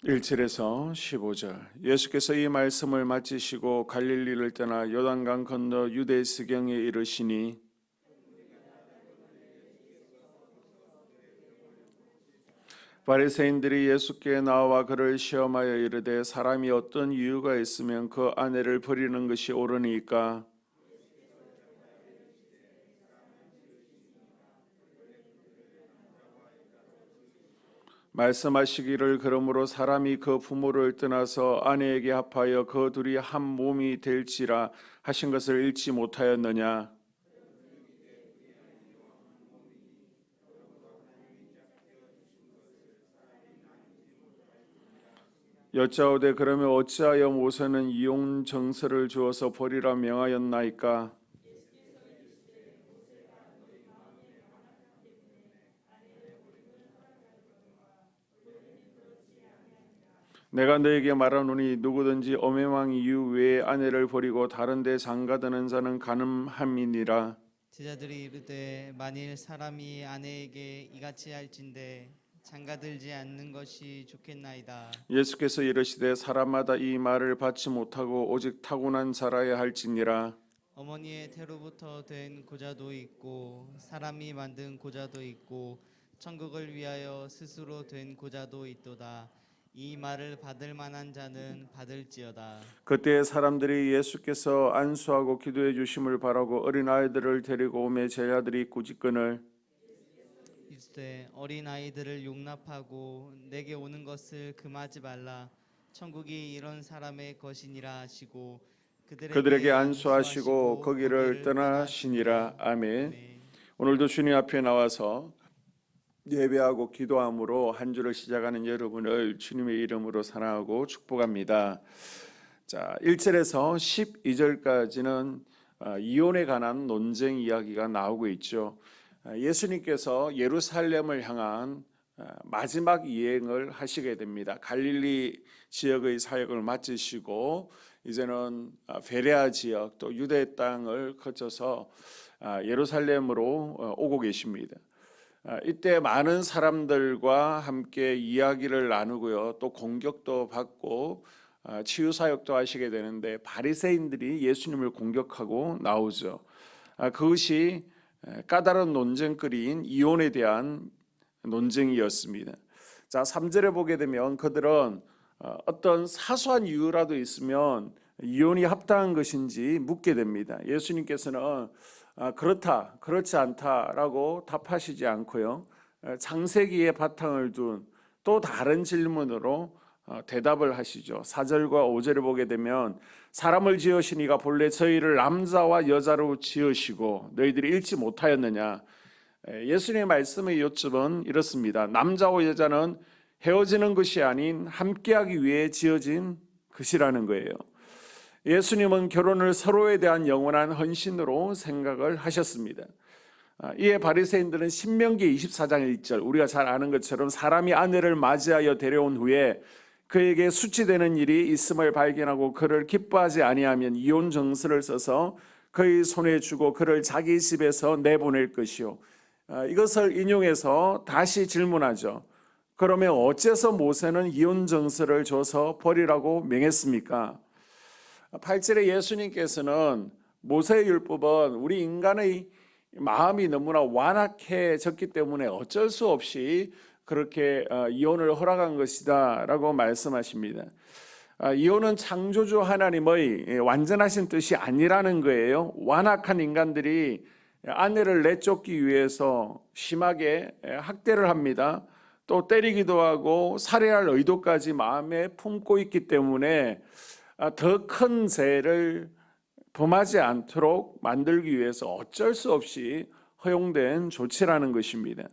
1절에서 15절. 예수께서 이 말씀을 마치시고 갈릴리를 떠나 요단강 건너 유대스경에 이르시니 바리새인들이 예수께 나와 그를 시험하여 이르되 사람이 어떤 이유가 있으면 그 아내를 버리는 것이 옳으니까 말씀하시기를 그러므로 사람이 그 부모를 떠나서 아내에게 합하여 그 둘이 한 몸이 될지라 하신 것을 읽지 못하였느냐. 여짜오되 그러면 어찌하여 모세는 이혼 정서를 주어서 버리라 명하였나이까. 내가 너에게 말하노니 누구든지 엄해망 이유 외에 아내를 버리고 다른 데 장가드는 자는 간음함이니라. 제자들이 이르되 만일 사람이 아내에게 이같이 할진대 장가들지 않는 것이 좋겠나이다. 예수께서 이르시되 사람마다 이 말을 받지 못하고 오직 타고난 자라야 할지니라. 어머니의 태로부터 된 고자도 있고 사람이 만든 고자도 있고 천국을 위하여 스스로 된 고자도 있도다. 이 말을 받을 만한 자는 받을지어다. 그때 사람들이 예수께서 안수하고 기도해 주심을 바라고 어린아이들을 데리고 오매 제자들이 꾸짖거늘 이르되 어린 아이들을 용납하고 내게 오는 것을 금하지 말라. 천국이 이런 사람의 것이니라 하시고 그들에게 안수하시고 거기를 떠나시니라. 아멘. 오늘도 주님 앞에 나와서 예배하고 기도함으로 한 주를 시작하는 여러분을 주님의 이름으로 사랑하고 축복합니다. 자, 1절에서 12절까지는 이혼에 관한 논쟁 이야기가 나오고 있죠. 예수님께서 예루살렘을 향한 마지막 여행을 하시게 됩니다. 갈릴리 지역의 사역을 마치시고 이제는 베레아 지역 또 유대 땅을 거쳐서 예루살렘으로 오고 계십니다. 이때 많은 사람들과 함께 이야기를 나누고요, 또 공격도 받고 치유 사역도 하시게 되는데 바리새인들이 예수님을 공격하고 나오죠. 그것이 까다로운 논쟁거리인 이혼에 대한 논쟁이었습니다. 자, 3절에 보게 되면 그들은 어떤 사소한 이유라도 있으면 이혼이 합당한 것인지 묻게 됩니다. 예수님께서는 그렇다, 그렇지 않다라고 답하시지 않고요, 창세기에 바탕을 둔 또 다른 질문으로 대답을 하시죠. 4절과 5절을 보게 되면 사람을 지으시니가 본래 저희를 남자와 여자로 지으시고 너희들이 읽지 못하였느냐. 예수님의 말씀의 요점은 이렇습니다. 남자와 여자는 헤어지는 것이 아닌 함께하기 위해 지어진 것이라는 거예요. 예수님은 결혼을 서로에 대한 영원한 헌신으로 생각을 하셨습니다. 이에 바리새인들은 신명기 24장 1절, 우리가 잘 아는 것처럼 사람이 아내를 맞이하여 데려온 후에 그에게 수치되는 일이 있음을 발견하고 그를 기뻐하지 아니하면 이혼 정서를 써서 그의 손에 주고 그를 자기 집에서 내보낼 것이요. 이것을 인용해서 다시 질문하죠. 그러면 어째서 모세는 이혼 정서를 줘서 버리라고 명했습니까? 8절에 예수님께서는 모세의 율법은 우리 인간의 마음이 너무나 완악해졌기 때문에 어쩔 수 없이 그렇게 이혼을 허락한 것이다 라고 말씀하십니다. 이혼은 창조주 하나님의 완전하신 뜻이 아니라는 거예요. 완악한 인간들이 아내를 내쫓기 위해서 심하게 학대를 합니다. 또 때리기도 하고 살해할 의도까지 마음에 품고 있기 때문에 더 큰 죄를 범하지 않도록 만들기 위해서 어쩔 수 없이 허용된 조치라는 것입니다.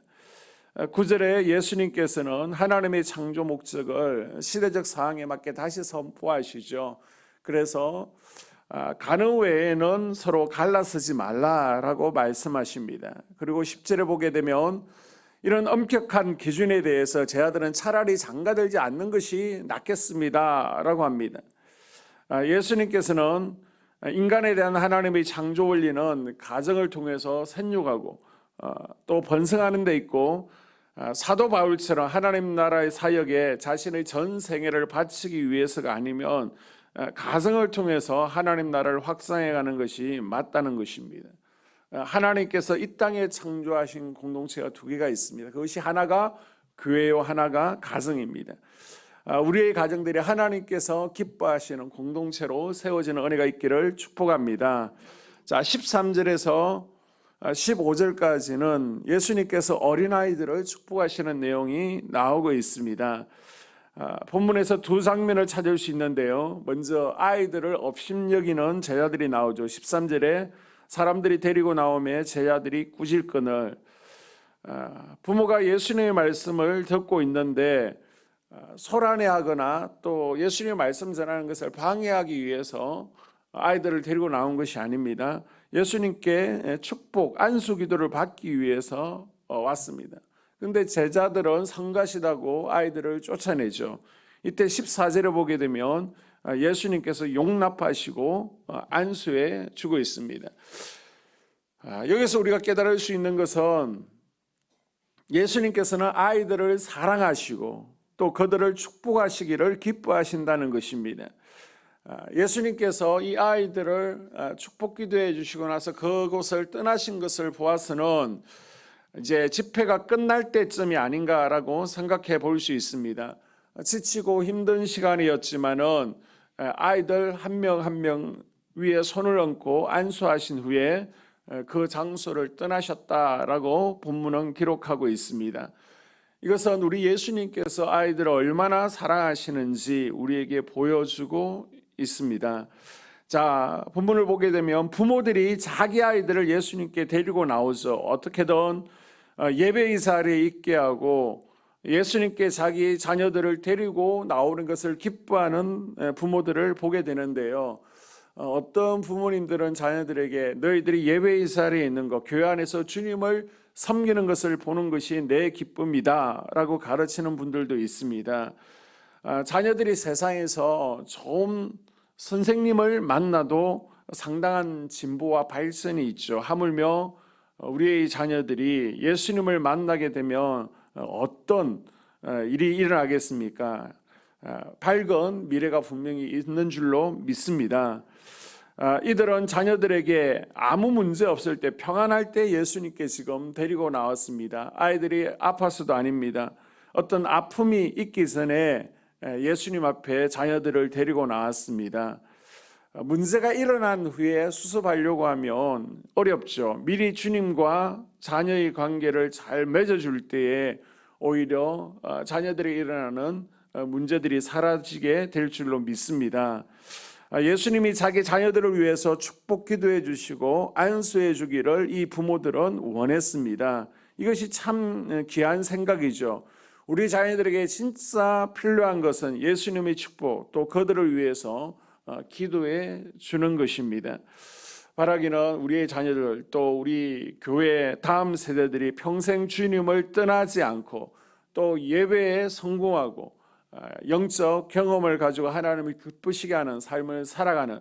9절에 예수님께서는 하나님의 창조 목적을 시대적 상황에 맞게 다시 선포하시죠. 그래서 간음 외에는 서로 갈라서지 말라라고 말씀하십니다. 그리고 10절에 보게 되면 이런 엄격한 기준에 대해서 제 아들은 차라리 장가들지 않는 것이 낫겠습니다 라고 합니다. 예수님께서는 인간에 대한 하나님의 창조 원리는 가정을 통해서 생육하고 또 번성하는 데 있고 사도 바울처럼 하나님 나라의 사역에 자신의 전 생애를 바치기 위해서가 아니면 가정을 통해서 하나님 나라를 확산해가는 것이 맞다는 것입니다. 하나님께서 이 땅에 창조하신 공동체가 두 개가 있습니다. 그것이 하나가 교회요, 하나가 가정입니다. 우리의 가정들이 하나님께서 기뻐하시는 공동체로 세워지는 은혜가 있기를 축복합니다. 자, 13절에서 15절까지는 예수님께서 어린아이들을 축복하시는 내용이 나오고 있습니다. 본문에서 두 장면을 찾을 수 있는데요. 먼저 아이들을 업심여기는 제자들이 나오죠. 13절에 사람들이 데리고 나오매 제자들이 꾸질거늘. 부모가 예수님의 말씀을 듣고 있는데 소란해하거나 또 예수님의 말씀 전하는 것을 방해하기 위해서 아이들을 데리고 나온 것이 아닙니다. 예수님께 축복, 안수 기도를 받기 위해서 왔습니다. 그런데 제자들은 성가시다고 아이들을 쫓아내죠. 이때 14절에 보게 되면 예수님께서 용납하시고 안수해 주고 있습니다. 여기서 우리가 깨달을 수 있는 것은 예수님께서는 아이들을 사랑하시고 또 그들을 축복하시기를 기뻐하신다는 것입니다. 예수님께서 이 아이들을 축복 기도해 주시고 나서 그곳을 떠나신 것을 보아서는 이제 집회가 끝날 때쯤이 아닌가라고 생각해 볼 수 있습니다. 지치고 힘든 시간이었지만은 아이들 한 명 한 명 위에 손을 얹고 안수하신 후에 그 장소를 떠나셨다라고 본문은 기록하고 있습니다. 이것은 우리 예수님께서 아이들을 얼마나 사랑하시는지 우리에게 보여주고 있습니다. 자, 본문을 보게 되면 부모들이 자기 아이들을 예수님께 데리고 나오죠. 어떻게든 예배 이 자리에 있게 하고 예수님께 자기 자녀들을 데리고 나오는 것을 기뻐하는 부모들을 보게 되는데요. 어떤 부모님들은 자녀들에게 너희들이 예배 이 자리에 있는 것, 교회 안에서 주님을 섬기는 것을 보는 것이 내 기쁨이다 라고 가르치는 분들도 있습니다. 자녀들이 세상에서 좋은 선생님을 만나도 상당한 진보와 발전이 있죠. 하물며 우리의 자녀들이 예수님을 만나게 되면 어떤 일이 일어나겠습니까? 밝은 미래가 분명히 있는 줄로 믿습니다. 이들은 자녀들에게 아무 문제 없을 때, 평안할 때 예수님께 지금 데리고 나왔습니다. 아이들이 아파서도 아닙니다. 어떤 아픔이 있기 전에 예수님 앞에 자녀들을 데리고 나왔습니다. 문제가 일어난 후에 수습하려고 하면 어렵죠. 미리 주님과 자녀의 관계를 잘 맺어줄 때에 오히려 자녀들이 일어나는 문제들이 사라지게 될 줄로 믿습니다. 예수님이 자기 자녀들을 위해서 축복 기도해 주시고 안수해 주기를 이 부모들은 원했습니다. 이것이 참 귀한 생각이죠. 우리 자녀들에게 진짜 필요한 것은 예수님의 축복, 또 그들을 위해서 기도해 주는 것입니다. 바라기는 우리의 자녀들, 또 우리 교회 다음 세대들이 평생 주님을 떠나지 않고 또 예배에 성공하고 영적 경험을 가지고 하나님을 기쁘시게 하는 삶을 살아가는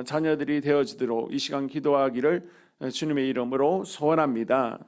자녀들이 되어지도록 이 시간 기도하기를 주님의 이름으로 소원합니다.